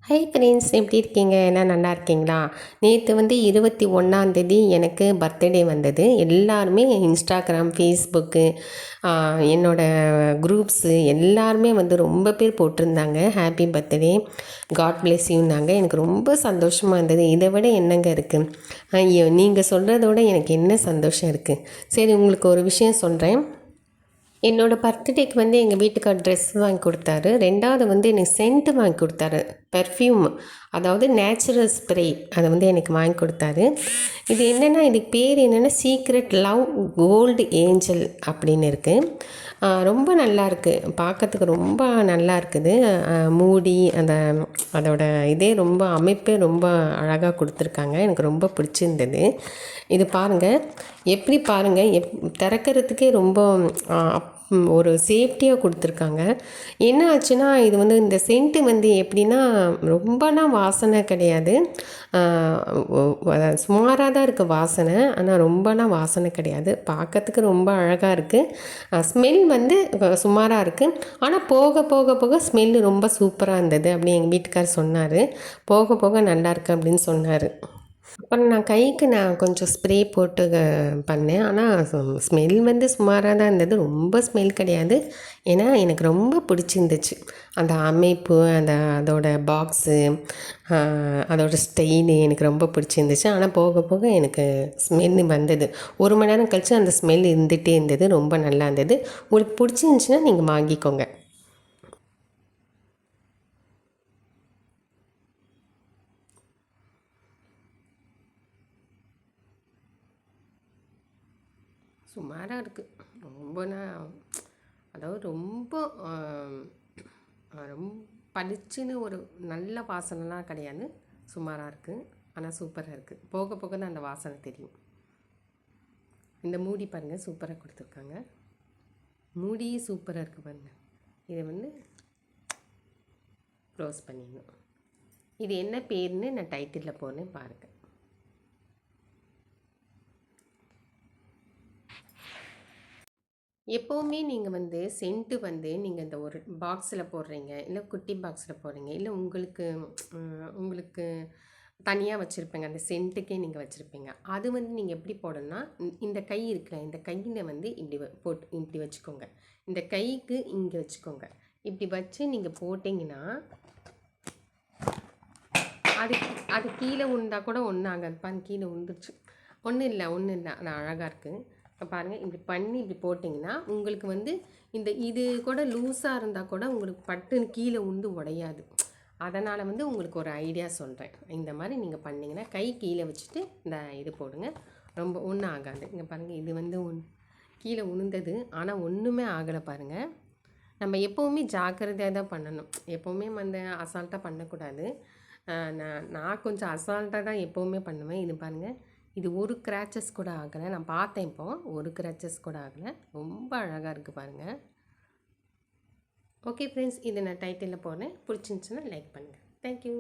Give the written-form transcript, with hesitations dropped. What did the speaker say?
Hi friends, எப்படி இருக்கீங்க? எல்லாம் நல்லா இருக்கீங்களா? நேற்று வந்து 21 எனக்கு பர்த்டே வந்தது. எல்லாருமே இன்ஸ்டாகிராம், ஃபேஸ்புக்கு, என்னோடய குரூப்ஸு எல்லாருமே வந்து ரொம்ப பேர் போட்டிருந்தாங்க ஹாப்பி பர்த்டே, காட் பிளெஸ் யூன்னாங்க. எனக்கு ரொம்ப சந்தோஷமாக இருந்தது. இதை விட என்னங்க இருக்குது? நீங்கள் சொல்கிறதோட எனக்கு என்ன சந்தோஷம் இருக்குது? சரி, உங்களுக்கு ஒரு விஷயம் சொல்கிறேன். என்னோடய பர்த்டேக்கு வந்து எங்கள் வீட்டுக்கார் ட்ரெஸ் வாங்கி கொடுத்தாரு. 2வது வந்து எனக்கு சென்ட் வாங்கி கொடுத்தாரு. பெர்ஃப்யூம், அதாவது நேச்சுரல் ஸ்ப்ரே, அதை வந்து எனக்கு வாங்கி கொடுத்தாரு. இது என்னென்னா, இதுக்கு பேர் என்னென்னா சீக்ரெட் லவ் கோல்டு ஏஞ்சல் அப்படின்னு இருக்குது. ரொம்ப நல்லாயிருக்கு, பார்க்கறதுக்கு ரொம்ப நல்லா இருக்குது. மூடி அந்த அதோட இதே ரொம்ப அமைப்பே ரொம்ப அழகாக கொடுத்துருக்காங்க. எனக்கு ரொம்ப பிடிச்சிருந்தது. இது பாருங்கள், எப்படி பாருங்கள், திறக்கிறதுக்கே ரொம்ப ஒரு சேஃப்டியாக கொடுத்துருக்காங்க. என்ன ஆச்சுன்னா, இது வந்து இந்த சென்ட்டு வந்து எப்படின்னா ரொம்பலாம் வாசனை கிடையாது. சுமாராக தான் இருக்குது வாசனை, ஆனால் ரொம்பலாம் வாசனை கிடையாது. பார்க்கறதுக்கு ரொம்ப அழகாக இருக்குது. ஸ்மெல் வந்து சுமாராக இருக்குது, ஆனால் போக போக போக ஸ்மெல்லு ரொம்ப சூப்பராக இருந்தது அப்படி எங்கள் வீட்டுக்கார் சொன்னார். போக போக நல்லாயிருக்கு அப்படின்னு சொன்னார். அப்புறம் நான் கைக்கு கொஞ்சம் ஸ்ப்ரே போட்டு பண்ணேன். ஆனால் ஸ்மெல் வந்து சுமாராக தான் இருந்தது, ரொம்ப ஸ்மெல் கிடையாது. ஏன்னா எனக்கு ரொம்ப பிடிச்சிருந்துச்சு அந்த அமைப்பு, அதோட பாக்ஸு, அதோட ஸ்டைலு எனக்கு ரொம்ப பிடிச்சிருந்துச்சு. ஆனால் போக போக எனக்கு ஸ்மெல்லு வந்தது. 1 மணி நேரம் கழித்து அந்த ஸ்மெல் இருந்துகிட்டே இருந்தது. ரொம்ப நல்லா இருந்தது. உங்களுக்கு பிடிச்சிருந்துச்சின்னா நீங்கள் வாங்கிக்கோங்க. சுமாராக இருக்குது. ரொம்பனா, அதாவது ரொம்ப ரொம்ப பளிச்சுன்னு ஒரு நல்ல வாசனைலாம் கிடையாது. சுமாராக இருக்குது, ஆனால் சூப்பராக இருக்குது. போக போக தான் அந்த வாசனை தெரியும். இந்த மூடி பாருங்கள், சூப்பராக கொடுத்துருக்காங்க. மூடியே சூப்பராக இருக்குது பாருங்கள். இதை வந்து க்ளோஸ் பண்ணிடணும். இது என்ன பேருன்னு நான் டைட்டிலில் போனேன் பாருங்கள். எப்போவுமே நீங்கள் வந்து சென்ட்டு வந்து நீங்கள் இந்த ஒரு பாக்ஸில் போடுறீங்க, இல்லை குட்டி பாக்ஸில் போடுறீங்க, இல்லை உங்களுக்கு உங்களுக்கு தனியாக வச்சுருப்பீங்க, அந்த சென்ட்டுக்கே நீங்கள் வச்சுருப்பீங்க. அது வந்து நீங்கள் எப்படி போடணும்னா, இந்த கை இருக்குல்ல, இந்த கையில் வந்து இப்படி போட்டு இப்படி வச்சுக்கோங்க. இந்த கைக்கு இங்கே வச்சுக்கோங்க. இப்படி வச்சு நீங்கள் போட்டிங்கன்னா அது அது கீழே உழுந்தா கூட ஒன்றும் ஆகாது. பாருங்க, கீழே உழுந்துருச்சு. ஒன்றும் இல்லை, அது அழகாக இருக்குது. இப்போ பாருங்கள், இப்படி பண்ணி இப்படி போட்டிங்கன்னா உங்களுக்கு வந்து இது கூட லூஸாக இருந்தால் கூட உங்களுக்கு பட்டுன்னு கீழே உண்டு உடையாது. அதனால் வந்து உங்களுக்கு ஒரு ஐடியா சொல்கிறேன். இந்த மாதிரி நீங்கள் பண்ணிங்கன்னா கை கீழே வச்சுட்டு இந்த இது போடுங்க, ரொம்ப ஒன்றும் ஆகாது. இங்கே பாருங்கள், இது வந்து கீழே உளுந்தது, ஆனால் ஒன்றுமே ஆகலை பாருங்கள். நம்ம எப்போவுமே ஜாக்கிரதையாக தான் பண்ணணும். எப்போவுமே வந்து அசால்ட்டாக பண்ணக்கூடாது. நான் கொஞ்சம் அசால்ட்டாக தான் எப்போவுமே பண்ணுவேன். இது பாருங்கள், இது ஒரு கிராச்சஸ் கூட ஆகலை. நான் பார்த்தேன், இப்போது ஒரு கிராச்சஸ் கூட ஆகலை. ரொம்ப அழகாக இருக்குது பாருங்கள். ஓகே ஃப்ரெண்ட்ஸ், இதை நான் டைட்டிலில் போடுறேன். பிடிச்சிருந்துச்சுன்னா லைக் பண்ணுங்கள். தேங்க்யூ.